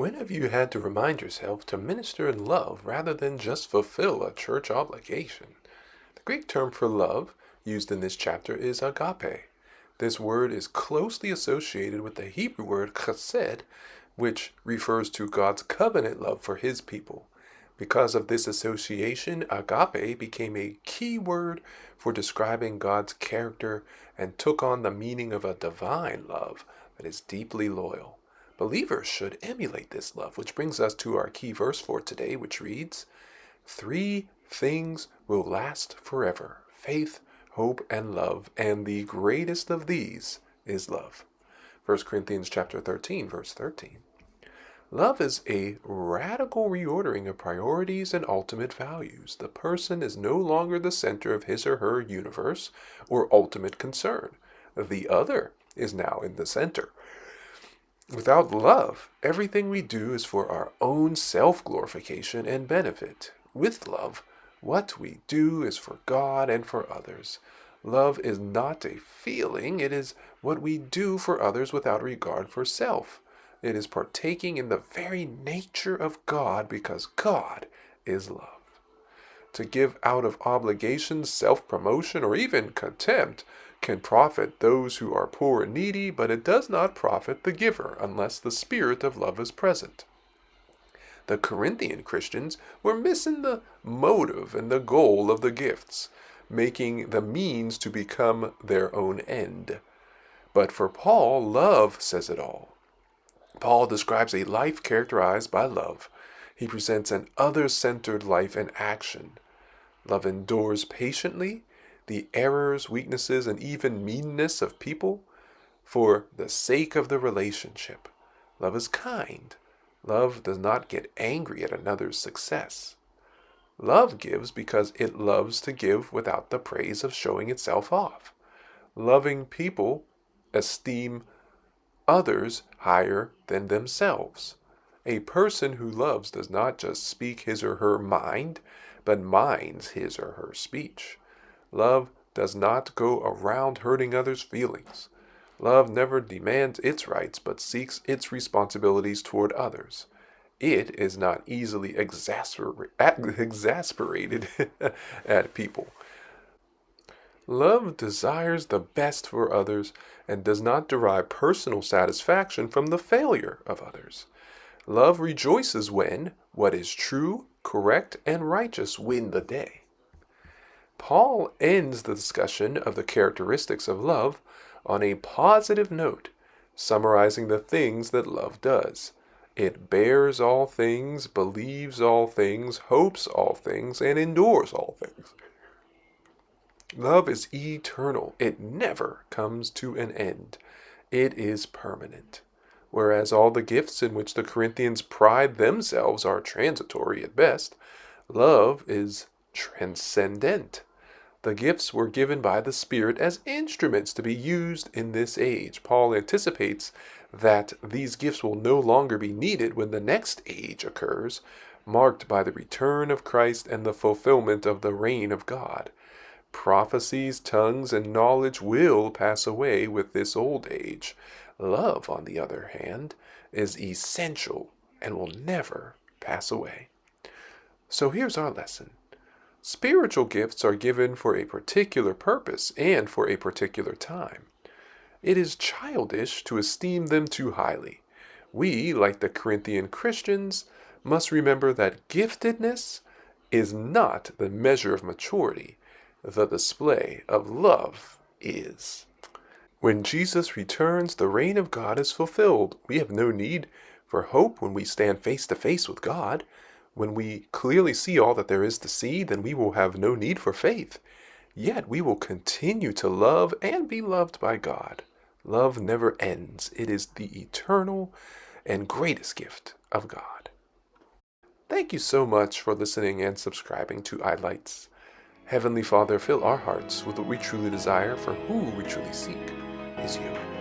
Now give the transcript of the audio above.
When have you had to remind yourself to minister in love rather than just fulfill a church obligation? The Greek term for love used in this chapter is agape. This word is closely associated with the Hebrew word chesed, which refers to God's covenant love for his people. Because of this association, agape became a key word for describing God's character and took on the meaning of a divine love that is deeply loyal. Believers should emulate this love, which brings us to our key verse for today, which reads, "Three things will last forever: faith, hope, and love, and the greatest of these is love." 1 Corinthians chapter 13, verse 13. Love is a radical reordering of priorities and ultimate values. The person is no longer the center of his or her universe or ultimate concern. The other is now in the center. Without love, everything we do is for our own self-glorification and benefit. With love, what we do is for God and for others. Love is not a feeling, it is what we do for others without regard for self. It is partaking in the very nature of God because God is love. To give out of obligation, self-promotion, or even contempt can profit those who are poor and needy, but it does not profit the giver unless the spirit of love is present. The Corinthian Christians were missing the motive and the goal of the gifts, making the means to become their own end. But for Paul, love says it all. Paul describes a life characterized by love. He presents an other-centered life in action. Love endures patiently the errors, weaknesses, and even meanness of people for the sake of the relationship. Love is kind. Love does not get angry at another's success. Love gives because it loves to give without the praise of showing itself off. Loving people esteem others higher than themselves. A person who loves does not just speak his or her mind, but minds his or her speech. Love does not go around hurting others' feelings. Love never demands its rights, but seeks its responsibilities toward others. It is not easily exasperated at people. Love desires the best for others and does not derive personal satisfaction from the failure of others. Love rejoices when what is true, correct, and righteous win the day. Paul ends the discussion of the characteristics of love on a positive note, summarizing the things that love does. It bears all things, believes all things, hopes all things, and endures all things. Love is eternal. It never comes to an end. It is permanent. Whereas all the gifts in which the Corinthians pride themselves are transitory at best, love is transcendent. The gifts were given by the Spirit as instruments to be used in this age. Paul anticipates that these gifts will no longer be needed when the next age occurs, marked by the return of Christ and the fulfillment of the reign of God. Prophecies, tongues, and knowledge will pass away with this old age. Love, on the other hand, is essential and will never pass away. So here's our lesson. Spiritual gifts are given for a particular purpose and for a particular time. It is childish to esteem them too highly. We, like the Corinthian Christians, must remember that giftedness is not the measure of maturity. The display of love is. When Jesus returns, the reign of God is fulfilled. We have no need for hope when we stand face to face with God. When we clearly see all that there is to see, then we will have no need for faith. Yet we will continue to love and be loved by God. Love never ends. It is the eternal and greatest gift of God. Thank you so much for listening and subscribing to iLights. Heavenly Father, fill our hearts with what we truly desire, for who we truly seek is you.